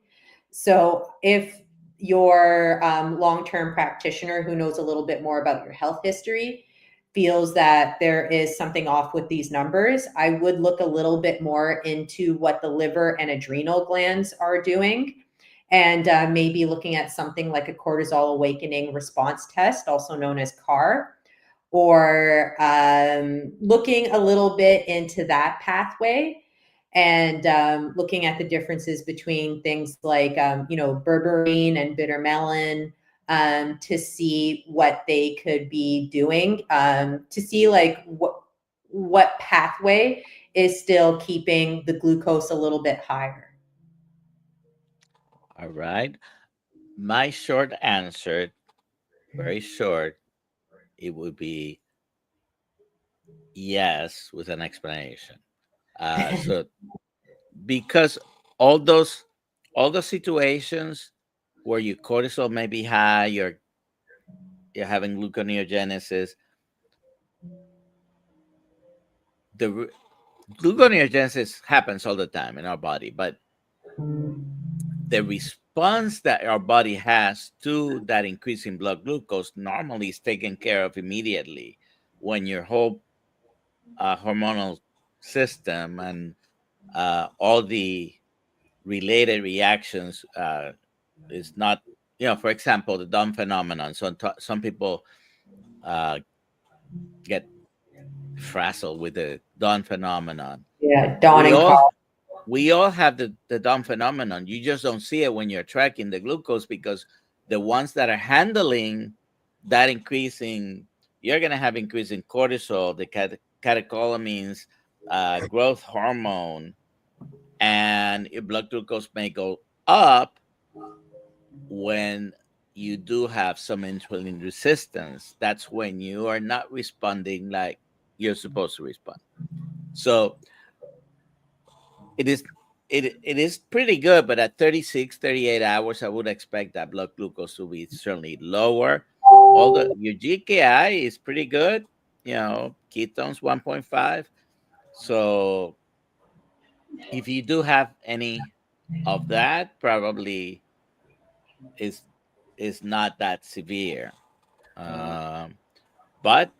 So if your long-term practitioner who knows a little bit more about your health history feels that there is something off with these numbers, I would look a little bit more into what the liver and adrenal glands are doing, and maybe looking at something like a cortisol awakening response test, also known as CAR, or looking a little bit into that pathway, and looking at the differences between things like, berberine and bitter melon, to see what they could be doing, to see like what pathway is still keeping the glucose a little bit higher. All right. My short answer, very short, it would be yes with an explanation. So because all those all the situations where your cortisol may be high, you're having gluconeogenesis, the gluconeogenesis happens all the time in our body, but the response that our body has to that increase in blood glucose normally is taken care of immediately when your whole hormonal system and all the related reactions is not, for example, the Dawn phenomenon. So some people uh, get frazzled with the Dawn phenomenon. Yeah, Dawn We and all Carl. we all have the Dawn phenomenon. You just don't see it when you're tracking the glucose, because the ones that are handling that increasing, you're going to have increasing cortisol, the catecholamines, growth hormone, and your blood glucose may go up when you do have some insulin resistance. That's when you are not responding like you're supposed to respond. So it is it is pretty good, but at 36, 38 hours, I would expect that blood glucose to be certainly lower. Although your GKI is pretty good, ketones 1.5. So if you do have any of that, probably is is not that severe. Um, but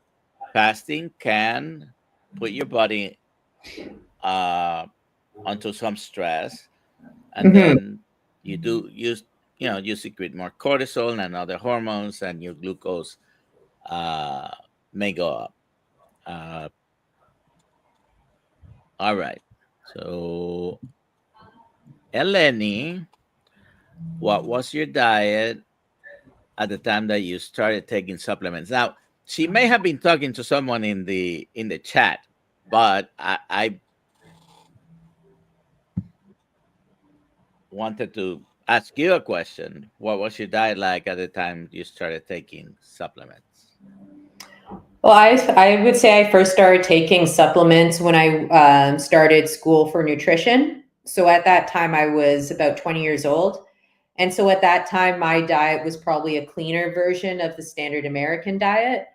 fasting can put your body uh, onto some stress, and Mhm. then you secrete more cortisol and other hormones, and your glucose uh, may go up. Uh, all right. So, Eleni, what was your diet at the time that you started taking supplements? Now, she may have been talking to someone in the chat. But I wanted to ask you a question. What was your diet like at the time you started taking supplements? Well, I would say I first started taking supplements when I started school for nutrition. So at that time, I was about 20 years old. And so at that time, my diet was probably a cleaner version of the standard American diet,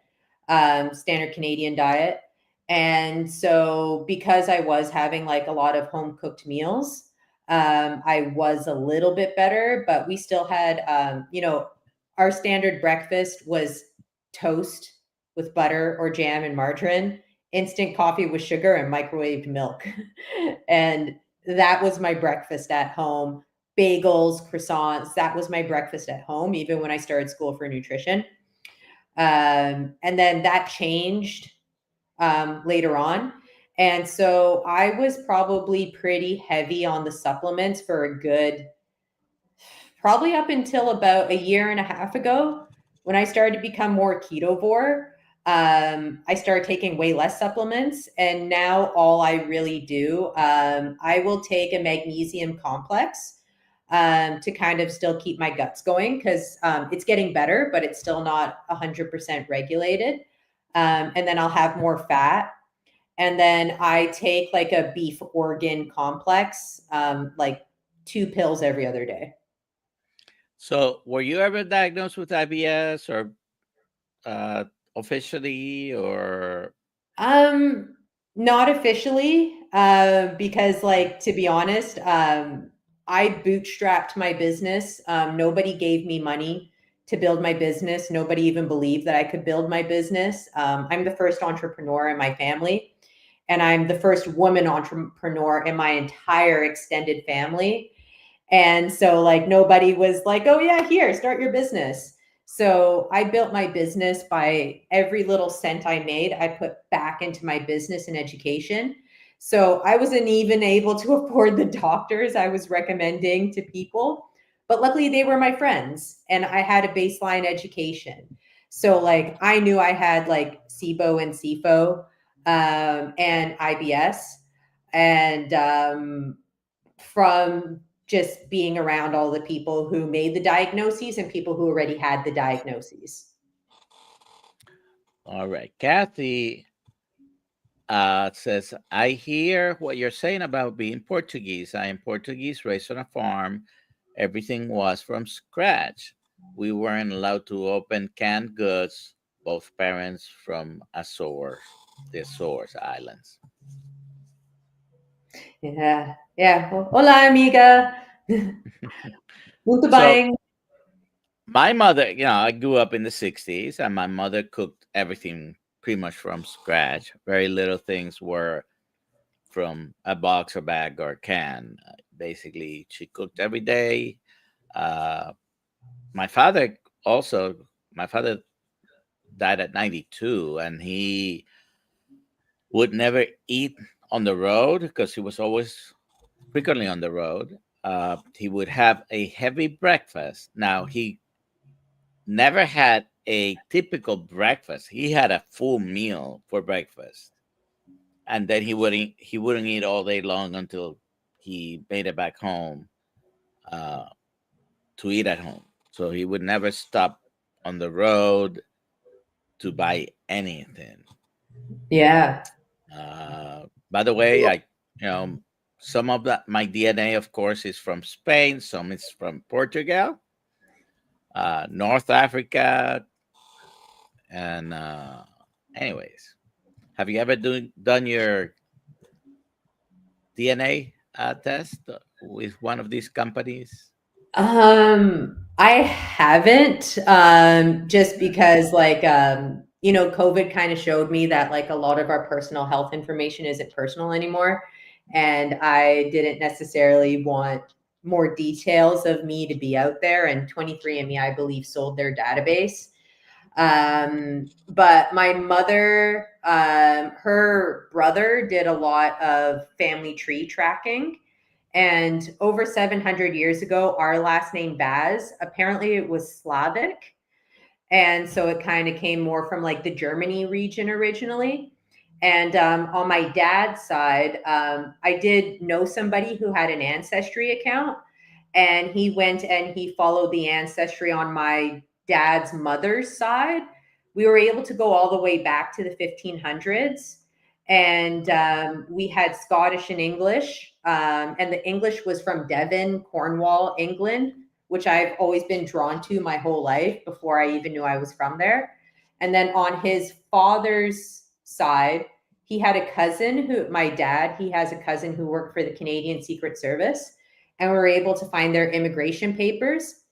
standard Canadian diet. And so because I was having like a lot of home cooked meals, I was a little bit better, but we still had, our standard breakfast was toast with butter or jam and margarine, instant coffee with sugar, and microwaved milk. And that was my breakfast at home. Bagels, croissants, that was my breakfast at home, even when I started school for nutrition. And then that changed later on. And so I was probably pretty heavy on the supplements for a good, probably up until about a year and a half ago when I started to become more ketovore. I started taking way less supplements, and now all I really do, I will take a magnesium complex to kind of still keep my guts going because it's getting better, but it's still not 100% regulated. And then I'll have more fat. And then I take like a beef organ complex, like 2 pills every other day. So, were you ever diagnosed with IBS or uh, officially, or Um, Not officially, because like to be honest, I bootstrapped my business. Nobody gave me money to build my business. Nobody even believed that I could build my business. I'm the first entrepreneur in my family, and I'm the first woman entrepreneur in my entire extended family. And so like nobody was like, "Oh yeah, here, start your business." So I built my business by every little cent I made, I put back into my business and education. So I wasn't even able to afford the doctors I was recommending to people, but luckily they were my friends and I had a baseline education. So like I knew I had like SIBO and SIFO and IBS. And from just being around all the people who made the diagnoses and people who already had the diagnoses. all right? Kathy says, I hear what you're saying about being Portuguese. I am Portuguese, raised on a farm. Everything was from scratch. We weren't allowed to open canned goods, both parents from the Azores Islands. Yeah. Yeah. Hola, amiga. Muito So, bem. my mother, I grew up in the 60s, and my mother cooked everything pretty much from scratch. Very little things were from a box or bag or can. Basically, she cooked every day. Uh, my father also, my father died at 92, and he would never eat on the road because he was always frequently on the road. He would have a heavy breakfast. Now, he never had a typical breakfast. He had a full meal for breakfast, and then he wouldn't eat all day long until he made it back home uh, to eat at home. So he would never stop on the road to buy anything. Yeah. By the way, you know some of that my DNA, of course, is from Spain. Some is from Portugal, North Africa, and anyways, have you ever done your DNA test with one of these companies? I haven't, just because like, COVID kind of showed me that like a lot of our personal health information isn't personal anymore. And I didn't necessarily want more details of me to be out there. And 23andMe, I believe, sold their database. But my mother, her brother did a lot of family tree tracking. And over 700 years ago, our last name Vaz, apparently it was Slavic. And so it kind of came more from like the Germany region originally. And on my dad's side, I did know somebody who had an Ancestry account, and he went and he followed the ancestry on my dad's mother's side. We were able to go all the way back to the 1500s. And we had Scottish and English. And the English was from Devon, Cornwall, England, which I've always been drawn to my whole life before I even knew I was from there. And then on his father's side, he had a cousin who, my dad, he has a cousin who worked for the Canadian Secret Service, and we were able to find their immigration papers.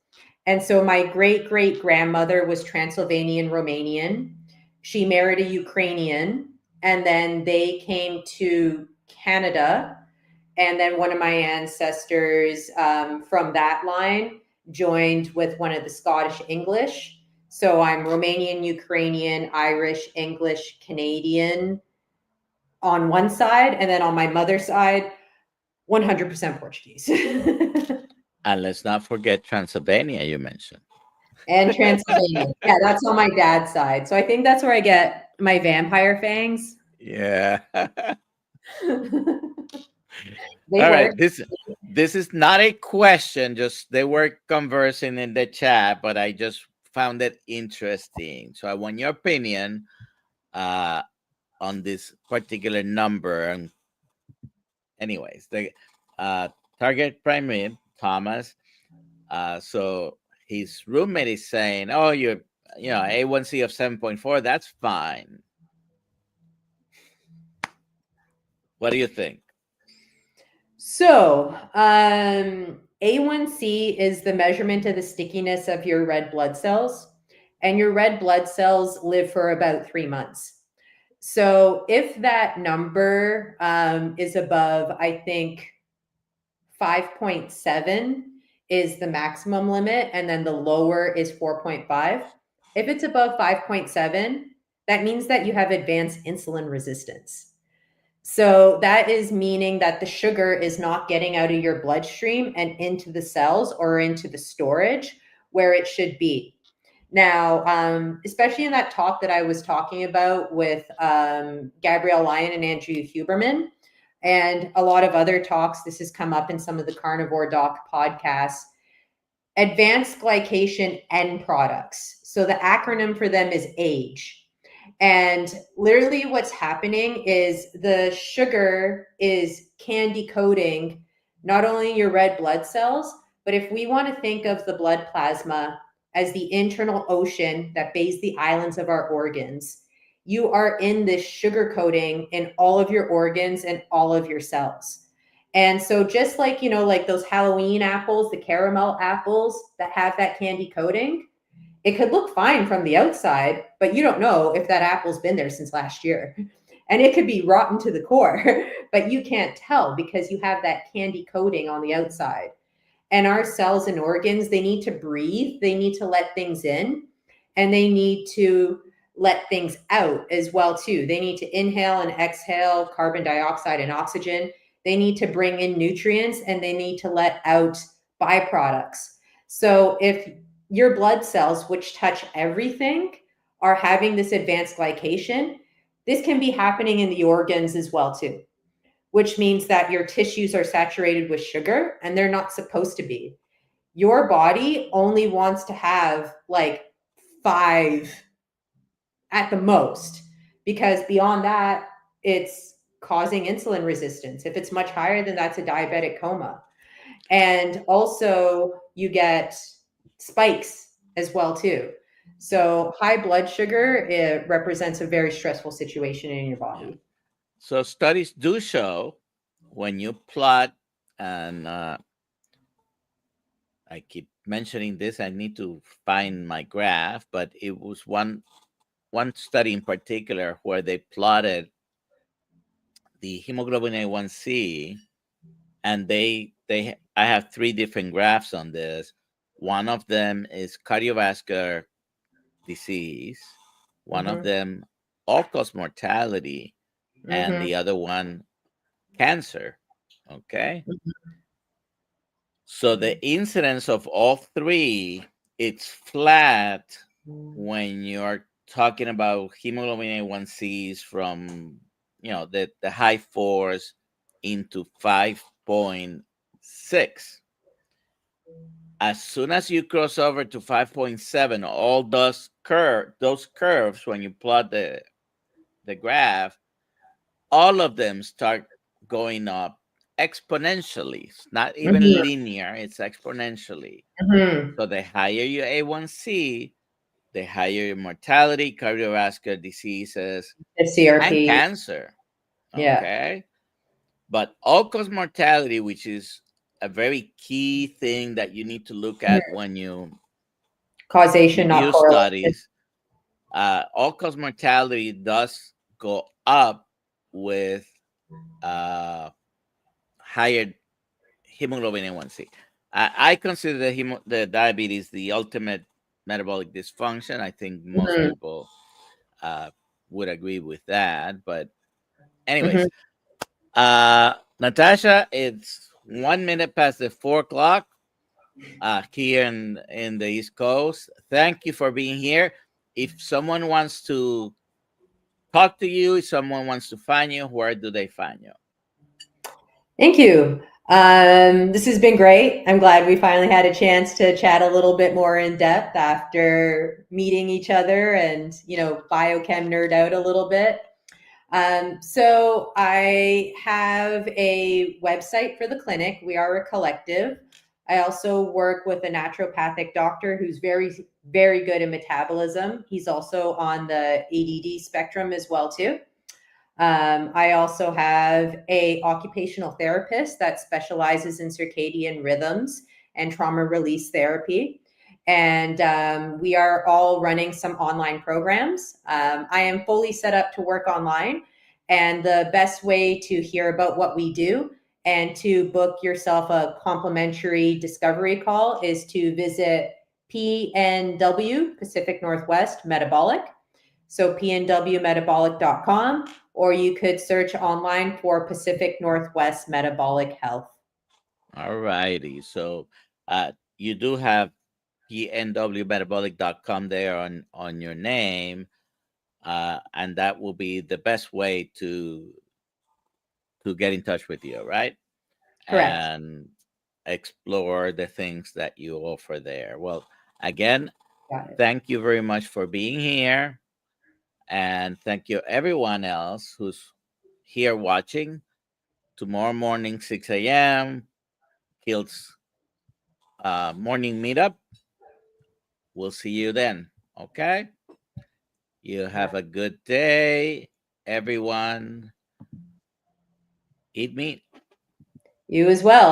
And so my great great grandmother was Transylvanian Romanian. She married a Ukrainian, and then they came to Canada. And then one of my ancestors from that line joined with one of the Scottish English. So I'm Romanian, Ukrainian, Irish, English, Canadian on one side. And then on my mother's side, 100% Portuguese. And let's not forget Transylvania, you mentioned. And Transylvania. Yeah, that's on my dad's side. So I think that's where I get my vampire fangs. Yeah. They All work. right. This is not a question, just they were conversing in the chat, but I just found it interesting. So I want your opinion on this particular number. And anyways, the target primate, Thomas. So his roommate is saying, "Oh, you know, A1C of 7.4, that's fine." What do you think? So A1C is the measurement of the stickiness of your red blood cells, and your red blood cells live for about 3 months. So if that number is above, I think 5.7 is the maximum limit, and then the lower is 4.5. If it's above 5.7, that means that you have advanced insulin resistance. So that is meaning that the sugar is not getting out of your bloodstream and into the cells or into the storage where it should be. Now, especially in that talk that I was talking about with Gabrielle Lyon and Andrew Huberman, and a lot of other talks, this has come up in some of the Carnivore Doc podcasts, advanced glycation end products. So the acronym for them is AGE. And literally what's happening is the sugar is candy coating not only your red blood cells, but if we want to think of the blood plasma as the internal ocean that bathes the islands of our organs, you are in this sugar coating in all of your organs and all of your cells. And so just like, you know, like those Halloween apples, the caramel apples that have that candy coating, it could look fine from the outside, but you don't know if that apple's been there since last year. And it could be rotten to the core, but you can't tell because you have that candy coating on the outside. And our cells and organs, they need to breathe, they need to let things in, and they need to let things out as well too. They need to inhale and exhale carbon dioxide and oxygen. They need to bring in nutrients, and they need to let out byproducts. So if your blood cells, which touch everything, are having this advanced glycation, this can be happening in the organs as well too, which means that your tissues are saturated with sugar and they're not supposed to be. Your body only wants to have like 5 at the most, because beyond that, it's causing insulin resistance. If it's much higher, then that's a diabetic coma. And also you get spikes as well too. So high blood sugar, it represents a very stressful situation in your body. So studies do show when you plot, and I keep mentioning this, I need to find my graph, but it was one study in particular where they plotted the hemoglobin A1C, and I have 3 different graphs on this. One of them is cardiovascular disease, one of them all-cause mortality, and the other one cancer. Okay. So the incidence of all 3, it's flat when you're talking about hemoglobin A1Cs from the high fours into 5.6. As soon as you cross over to 5.7, all those curves, when you plot the graph, all of them start going up exponentially. It's not even Mhm. linear, it's exponentially. Mhm. So the higher your A1C, the higher your mortality, cardiovascular diseases, The and CRP. cancer. Yeah. Okay. But all-cause mortality, which is a very key thing that you need to look Mhm. at when you Causation, not do correlation. studies, all-cause mortality does go up with higher hemoglobin A1C. I consider the diabetes the ultimate metabolic dysfunction. I think most Mhm. people uh, would agree with that. But Mhm. anyways, Natasha, it's 1 minute past the 4 o'clock here in the East Coast. Thank you for being here. If someone wants to talk to you, if someone wants to find you, where do they find you? Thank you. This has been great. I'm glad we finally had a chance to chat a little bit more in depth after meeting each other and, biochem nerd out a little bit. So I have a website for the clinic. We are a collective. I also work with a naturopathic doctor who's very, very good in metabolism. He's also on the ADD spectrum as well too. I also have a occupational therapist that specializes in circadian rhythms and trauma release therapy. And we are all running some online programs. I am fully set up to work online. And the best way to hear about what we do and to book yourself a complimentary discovery call is to visit PNW, Pacific Northwest Metabolic. So pnwmetabolic.com, or you could search online for Pacific Northwest Metabolic Health. All righty. So you do have pnwmetabolic.com there on your name, and that will be the best way to get in touch with you, right? Correct. And explore the things that you offer there. Well, again, Got it. thank you very much for being here, and thank you everyone else who's here watching. Tomorrow morning, 6 a.m. Kilt's morning meetup. We'll see you then. Okay. You have a good day, everyone. Eat meat. You as well.